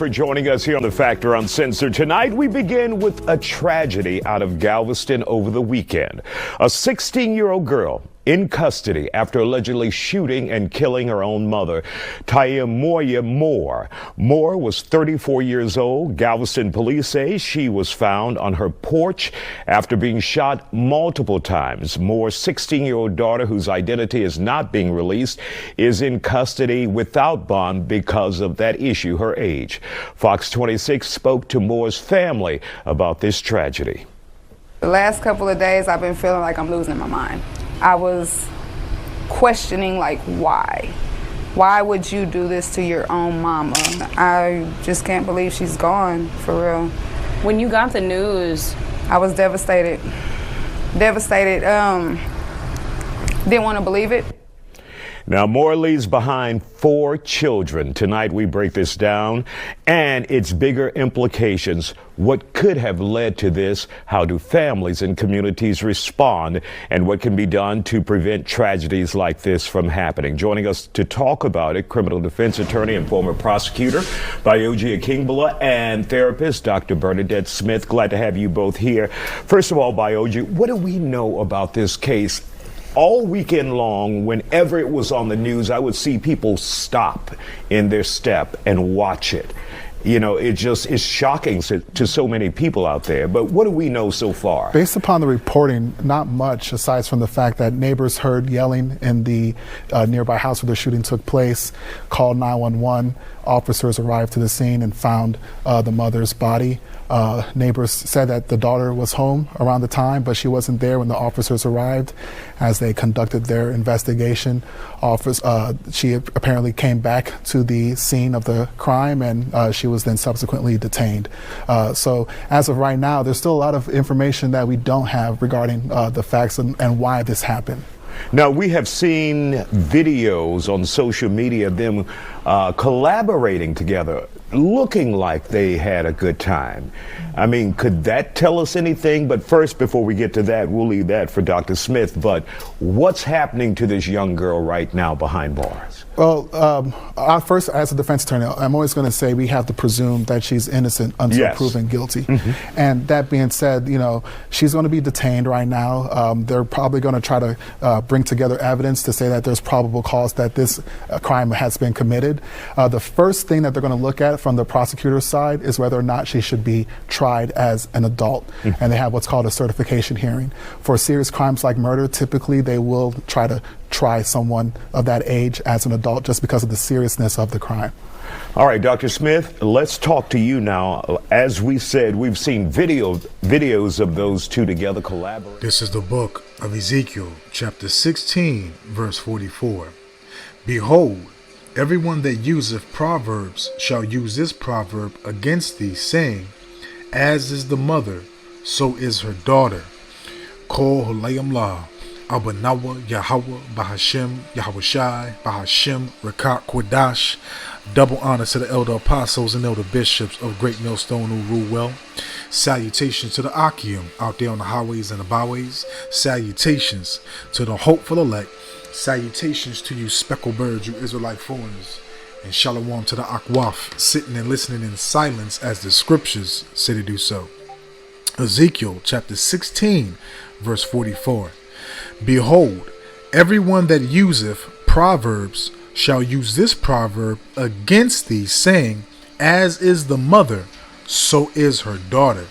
joining us here on The Factor Uncensored. Tonight, we begin with a tragedy out of Galveston over the weekend. A 16-year-old girl in custody after allegedly shooting and killing her own mother, Moya Moore. Moore was 34 years old. Galveston police say she was found on her porch after being shot multiple times. Moore's 16-year-old daughter, whose identity is not being released, is in custody without bond because of that issue, her age. Fox 26 spoke to Moore's family about this tragedy. The last couple of days, I've been feeling like I'm losing my mind. I was questioning, like, why? Why would you do this to your own mama? I just can't believe she's gone, for real. When you got the news, I was devastated. Devastated. Didn't want to believe it. Now, Moore leaves behind 4 children. Tonight, we break this down and its bigger implications. What could have led to this? How do families and communities respond? And what can be done to prevent tragedies like this from happening? Joining us to talk about it, criminal defense attorney and former prosecutor Bayoji Akingbala and therapist Dr. Bernadette Smith. Glad to have you both here. First of all, Bayoji, what do we know about this case? All weekend long, whenever it was on the news, I would see people stop in their step and watch it. You know, it just is shocking to so many people out there. But what do we know so far? Based upon the reporting, not much, aside from the fact that neighbors heard yelling in the nearby house where the shooting took place, called 911. Officers arrived to the scene and found the mother's body. Neighbors said that the daughter was home around the time, but she wasn't there when the officers arrived. As they conducted their investigation, she apparently came back to the scene of the crime, and she was then subsequently detained. So as of right now, there's still a lot of information that we don't have regarding the facts and why this happened. Now, we have seen videos on social media of them collaborating together, looking like they had a good time. I mean, could that tell us anything? But first, before we get to that, we'll leave that for Dr. Smith. But what's happening to this young girl right now behind bars? Well, first, as a defense attorney, I'm always going to say we have to presume that she's innocent until proven guilty. Mm-hmm. And that being said, you know, she's going to be detained right now. They're probably going to try to bring together evidence to say that there's probable cause that this crime has been committed. The first thing that they're going to look at from the prosecutor's side is whether or not she should be tried as an adult. Mm-hmm. And they have what's called a certification hearing. For serious crimes like murder, typically they will try someone of that age as an adult just because of the seriousness of the crime. All right, Dr. Smith, let's talk to you now. As we said, we've seen videos of those two together collaborating. This is the book of Ezekiel, chapter 16, verse 44. Behold, everyone that useth proverbs shall use this proverb against thee, saying, as is the mother, so is her daughter. Kol Holayim La, Abanawa, Yahweh, Bahashem, Yahweh Shai, Bahashem, Rekat Kwadash. Double honor to the elder apostles and elder bishops of Great Millstone who rule well. Salutations to the Akim out there on the highways and the byways. Salutations to the hopeful elect. Salutations to you speckled birds, you Israelite foreigners. And shalom to the Akwaf, sitting and listening in silence as the scriptures say to do so. Ezekiel chapter 16, verse 44. Behold, everyone that useth proverbs shall use this proverb against thee, saying, as is the mother, so is her daughter.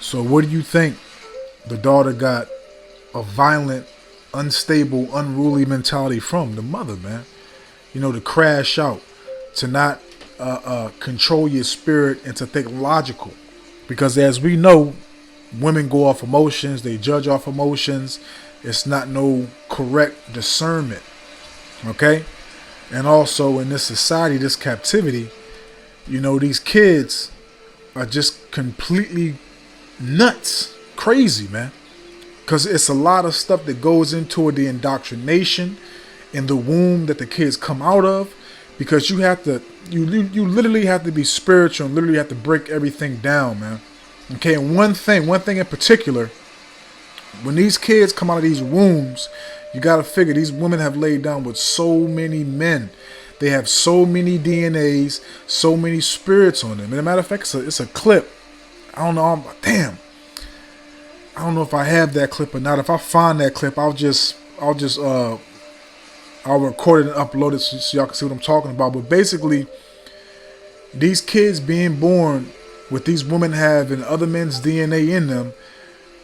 So what do you think? The daughter got a violent, unstable, unruly mentality from the mother, man. You know, to crash out, to not control your spirit, and to think logical. Because as we know, women go off emotions, they judge off emotions. It's not no correct discernment, okay? And also in this society, this captivity, you know, these kids are just completely nuts, crazy, man. Because it's a lot of stuff that goes into the indoctrination in the womb that the kids come out of, because you have to, you literally have to be spiritual and literally have to break everything down, man. Okay, and one thing in particular, when these kids come out of these wombs, you got to figure these women have laid down with so many men. they have so many DNAs, so many spirits on them. And as a matter of fact, it's a clip. I don't know. I don't know if I have that clip or not. If I find that clip, I'll record it and upload it so y'all can see what I'm talking about. But basically, these kids being born with these women having other men's DNA in them,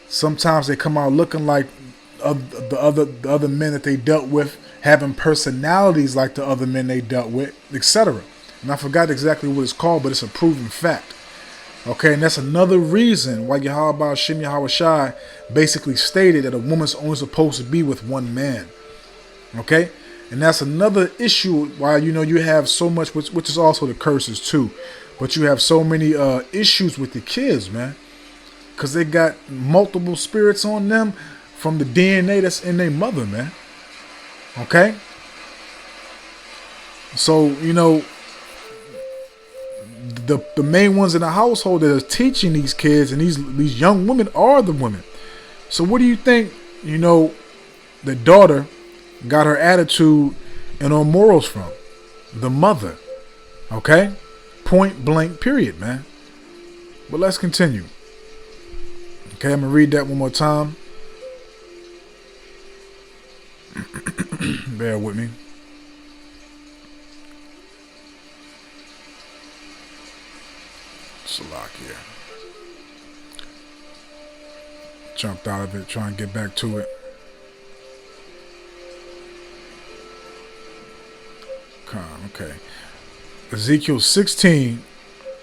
sometimes they come out looking like the other men that they dealt with, having personalities like the other men they dealt with, etc. And I forgot exactly what it's called, but it's a proven fact. Okay, and that's another reason why Yahweh Shem Yahweh Shai basically stated that a woman's only supposed to be with one man. Okay, and that's another issue why you have so much, which is also the curses too, but you have so many issues with the kids, man, because they got multiple spirits on them from the DNA that's in their mother, man. Okay, so the main ones in the household that are teaching these kids and these young women are the women. So what do you think, the daughter got her attitude and her morals from? The mother. Okay? Point blank period, man. But let's continue. Okay, I'm going to read that one more time. Bear with me. Salakia. Jumped out of it, trying to get back to it. Okay. Ezekiel 16,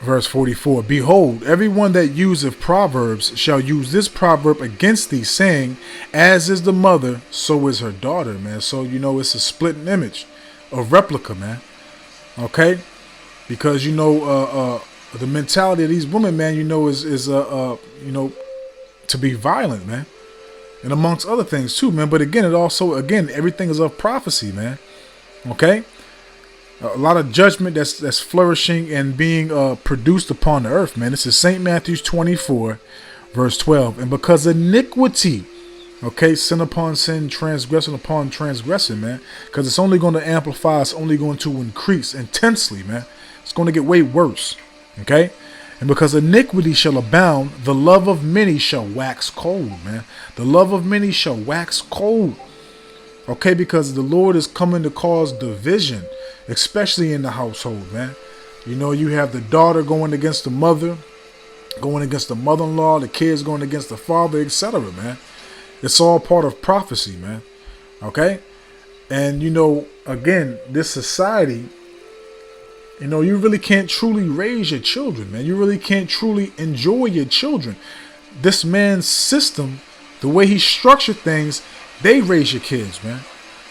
verse 44. Behold, everyone that useth proverbs shall use this proverb against thee, saying, as is the mother, so is her daughter, man. So, it's a split image, a replica, man. Okay? Because, the mentality of these women, man, is to be violent, man. And amongst other things too, man. But again, everything is of prophecy, man. Okay? A lot of judgment that's flourishing and being produced upon the earth, man. This is St. Matthew's 24, verse 12. And because iniquity, okay, sin upon sin, transgression upon transgression, man. Because it's only going to amplify, it's only going to increase intensely, man. It's going to get way worse. Okay? And because iniquity shall abound, the love of many shall wax cold, man. The love of many shall wax cold. Okay? Because the Lord is coming to cause division, especially in the household, man. You have the daughter going against the mother, going against the mother-in-law, the kids going against the father, etc., man. It's all part of prophecy, man. Okay? And, again, this society, you really can't truly raise your children, man. You really can't truly enjoy your children. This man's system, the way he structured things, they raise your kids, man.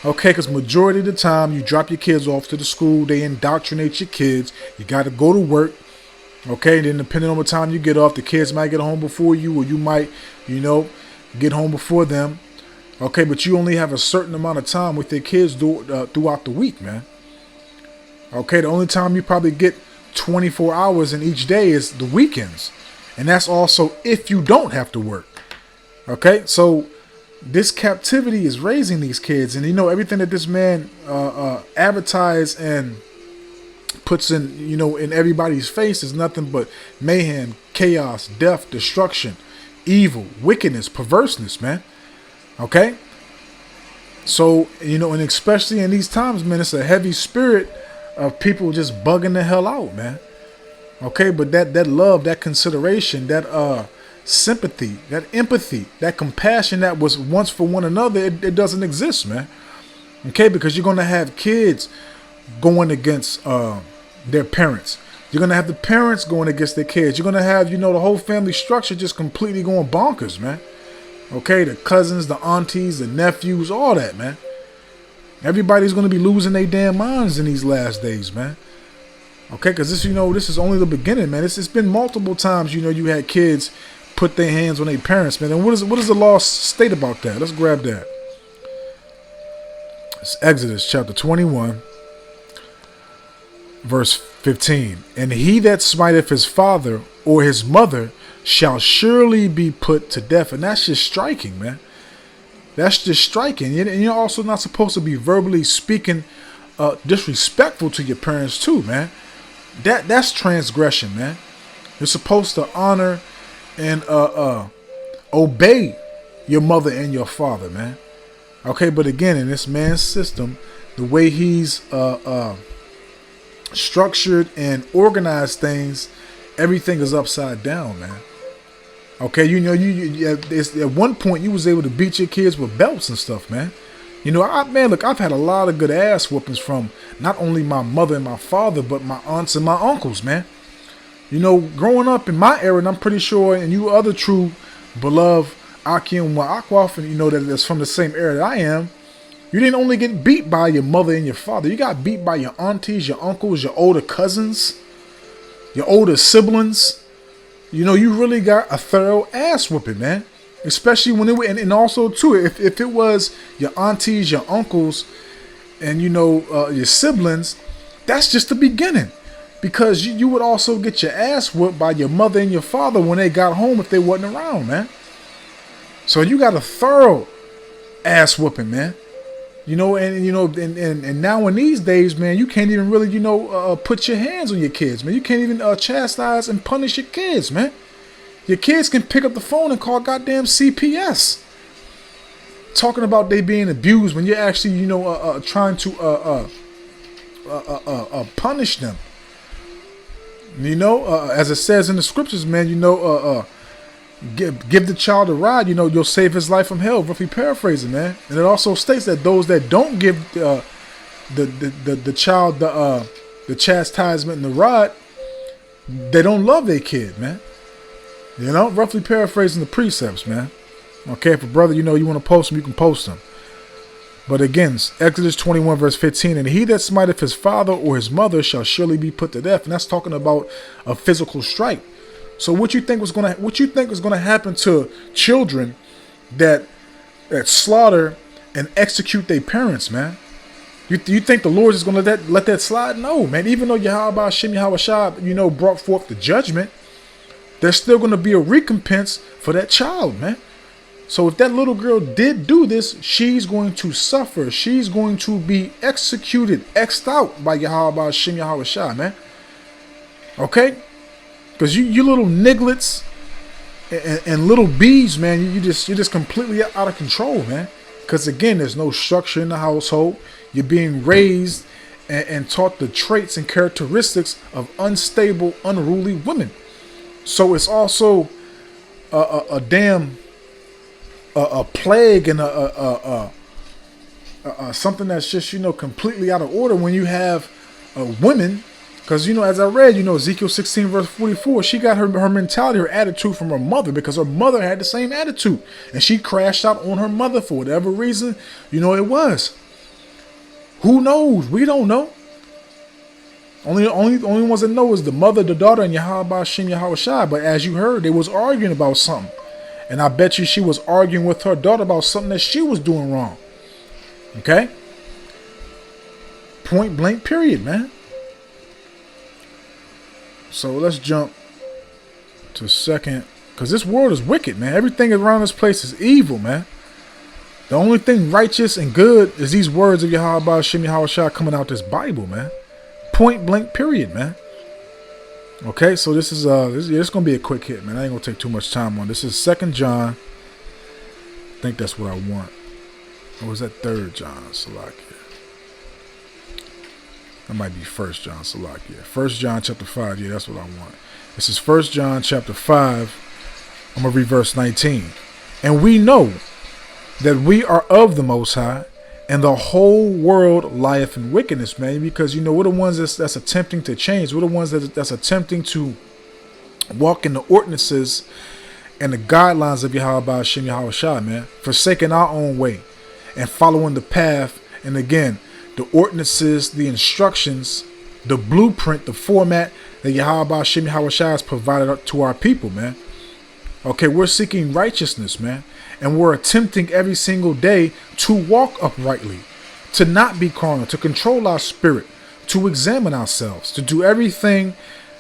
Okay, because majority of the time, you drop your kids off to the school, they indoctrinate your kids. You got to go to work. Okay, then depending on what time you get off, the kids might get home before you, or you might, get home before them. Okay, but you only have a certain amount of time with your kids throughout the week, man. Okay, the only time you probably get 24 hours in each day is the weekends. And that's also if you don't have to work. Okay, so this captivity is raising these kids. And everything that this man advertised and puts in, in everybody's face is nothing but mayhem, chaos, death, destruction, evil, wickedness, perverseness, man. Okay? So, and especially in these times, man, it's a heavy spirit of people just bugging the hell out, man. Okay, but that love, that consideration, that sympathy, that empathy, that compassion that was once for one another, it doesn't exist, man. Okay, because you're going to have kids going against their parents. You're going to have the parents going against their kids. You're going to have, the whole family structure just completely going bonkers, man. Okay, the cousins, the aunties, the nephews, all that, man. Everybody's going to be losing their damn minds in these last days, man. Okay, because this is only the beginning, man. It's been multiple times, you had kids put their hands on their parents, man. And what does the law state about that? Let's grab that. It's Exodus chapter 21, verse 15. And he that smiteth his father or his mother shall surely be put to death. And that's just striking, man. That's just striking. And you're also not supposed to be verbally speaking disrespectful to your parents too, man. That's transgression, man. You're supposed to honor and obey your mother and your father, man. Okay, but again, in this man's system, the way he's structured and organized things, everything is upside down, man. Okay, you know, at one point you was able to beat your kids with belts and stuff, man. You know, I've had a lot of good ass whoopings from not only my mother and my father, but my aunts and my uncles, man. You know, growing up in my era, and I'm pretty sure, and you other true beloved Aki and Wa'akwaf, and you know that's from the same era that I am, you didn't only get beat by your mother and your father. You got beat by your aunties, your uncles, your older cousins, your older siblings. You know, you really got a thorough ass whooping, man. Especially when it and also too, if it was your aunties, your uncles, and you know your siblings, that's just the beginning. Because you would also get your ass whooped by your mother and your father when they got home if they wasn't around, man. So you got a thorough ass whooping, man. You know, and now in these days, man, you can't even really, put your hands on your kids, man. You can't even chastise and punish your kids, man. Your kids can pick up the phone and call goddamn CPS, talking about they being abused when you're actually, trying to punish them. You know, as it says in the scriptures, man, give the child a ride, you'll save his life from hell. Roughly paraphrasing, man. And it also states that those that don't give the child the chastisement and the rod, they don't love their kid, man. You know, roughly paraphrasing the precepts, man. Okay, if a brother, you want to post them, you can post them. But again, Exodus 21 verse 15, and he that smiteth his father or his mother shall surely be put to death. And that's talking about a physical strike. So what you think is gonna happen to children that slaughter and execute their parents, man? You think the Lord is gonna let that slide? No, man. Even though Yahweh Shem Yahweh Shah, brought forth the judgment, there's still gonna be a recompense for that child, man. So if that little girl did do this, she's going to suffer. She's going to be executed, X'd out by Yahweh Shem Yahweh Shah, man. Okay? Because you little nigglets and little bees, man, you're just completely out of control, man. Because again, there's no structure in the household. You're being raised and taught the traits and characteristics of unstable, unruly women. So it's also a damn a plague and something that's just completely out of order when you have women. Because, as I read, Ezekiel 16 verse 44, she got her mentality, her attitude from her mother, because her mother had the same attitude. And she crashed out on her mother for whatever reason, it was. Who knows? We don't know. Only ones that know is the mother, the daughter, and Yahweh Shem Yahweh Shai. But as you heard, they was arguing about something. And I bet you she was arguing with her daughter about something that she was doing wrong. Okay? Point blank period, man. So let's jump to second, because this world is wicked, man. Everything around this place is evil, man. The only thing righteous and good is these words of Yahweh Shem Yahweh Shah coming out this Bible, man. Point blank period, man. Okay, so this is it's gonna be a quick hit, man. I ain't gonna take too much time on this. Is 2 John. I think that's what I want. Or was that 3 John? Salakia. That might be 1 John, Salakia. 1 John chapter 5, yeah, that's what I want. This is 1 John chapter 5. I'm gonna read verse 19. And we know that we are of the Most High, and the whole world lieth in wickedness, man. Because we're the ones that's attempting to change. We're the ones that's attempting to walk in the ordinances and the guidelines of Yahweh Shem Yahweh Shah, man. Forsaking our own way and following the path. And again, the ordinances, the instructions, the blueprint, the format that Yahweh Shem Yahweh Shah has provided to our people, man. Okay, we're seeking righteousness, man. And we're attempting every single day to walk uprightly, to not be carnal, to control our spirit, to examine ourselves, to do everything,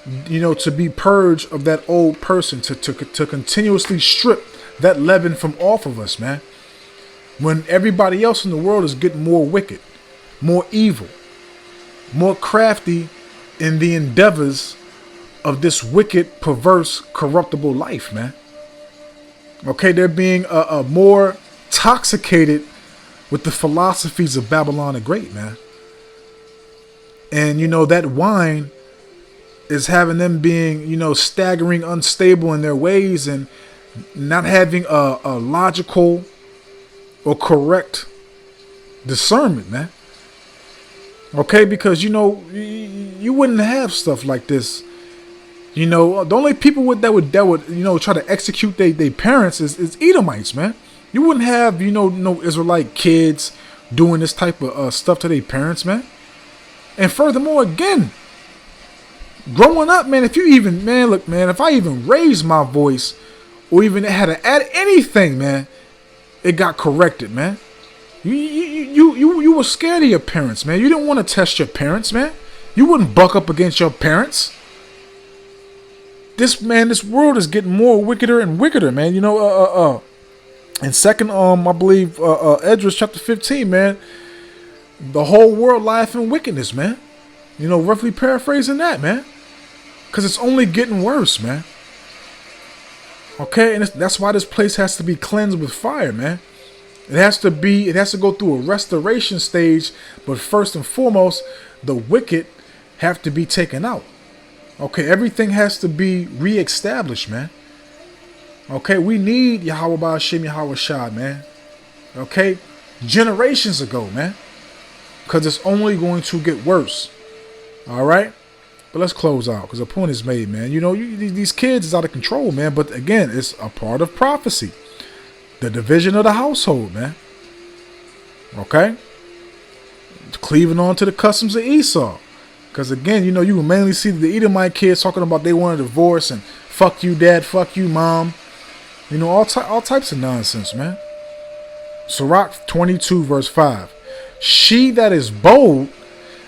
to be purged of that old person, to continuously strip that leaven from off of us, man. When everybody else in the world is getting more wicked, more evil, more crafty in the endeavors of this wicked, perverse, corruptible life, man. Okay, they're being more intoxicated with the philosophies of Babylon the Great, man. And, that wine is having them being, staggering, unstable in their ways and not having a logical or correct discernment, man. Okay, because, you wouldn't have stuff like this. The only people that would try to execute their parents is Edomites, man. You wouldn't have, no Israelite kids doing this type of stuff to their parents, man. And furthermore, again, growing up, man, if I even raised my voice or even had to add anything, man, it got corrected, man. You were scared of your parents, man. You didn't want to test your parents, man. You wouldn't buck up against your parents. This world is getting more wickeder and wickeder, man. In second, I believe, Esdras chapter 15, man, the whole world lieth in wickedness, man. Roughly paraphrasing that, man. Because it's only getting worse, man. Okay, and that's why this place has to be cleansed with fire, man. It has to go through a restoration stage, but first and foremost, the wicked have to be taken out. Okay, everything has to be reestablished, man. Okay, we need Yahweh Ba'ashem Yahweh Shah, man. Okay, generations ago, man. Because it's only going to get worse. All right? But let's close out because the point is made, man. These kids is out of control, man. But again, it's a part of prophecy. The division of the household, man. Okay? Cleaving on to the customs of Esau. Because again, you will mainly see the Edomite kids talking about they want a divorce and fuck you, dad, fuck you, mom. All types of nonsense, man. Sirach 22 verse 5. She that is bold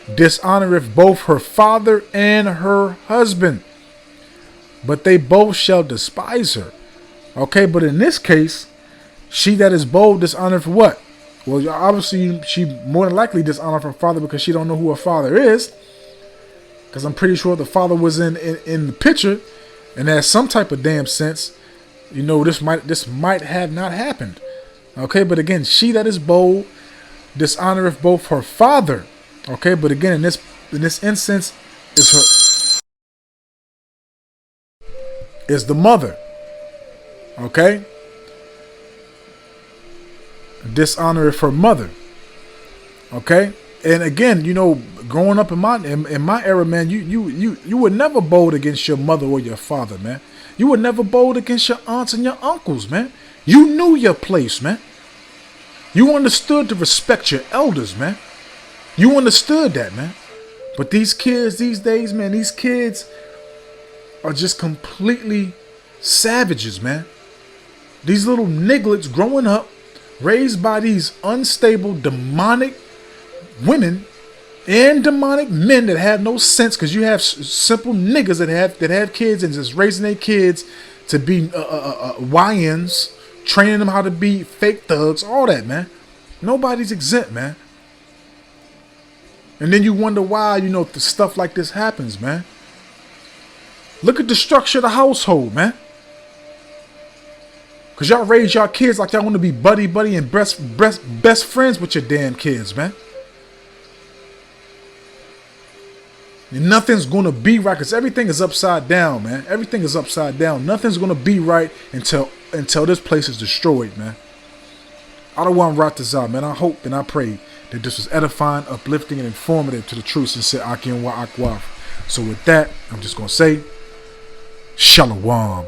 dishonoreth both her father and her husband, but they both shall despise her. Okay, but in this case, she that is bold dishonoreth what? Well, obviously, she more than likely dishonoreth her father because she don't know who her father is. Because I'm pretty sure the father was in the picture and has some type of damn sense. This might have not happened. Okay, but again, she that is bold dishonoreth both her father. Okay, but again, in this instance, is the mother. Okay, dishonoreth her mother. Okay, and again, growing up in my era, man, you were never bold against your mother or your father, man. You were never bold against your aunts and your uncles, man. You knew your place, man. You understood to respect your elders, man. You understood that, man. But these kids these days, man, these kids are just completely savages, man. These little nigglets growing up, raised by these unstable, demonic women and demonic men that have no sense, because you have simple niggas that have kids and just raising their kids to be YNs, training them how to be fake thugs, all that, man. Nobody's exempt, man. And then you wonder why, the stuff like this happens, man. Look at the structure of the household, man. Because y'all raise y'all kids like y'all want to be buddy and best friends with your damn kids, man. And nothing's going to be right because everything is upside down, man. Everything is upside down. Nothing's going to be right until this place is destroyed, man. I don't want to write this out, man. I hope and I pray that this was edifying, uplifting, and informative to the true sincere Akim wa Akwaf. So with that, I'm just going to say, Shalom.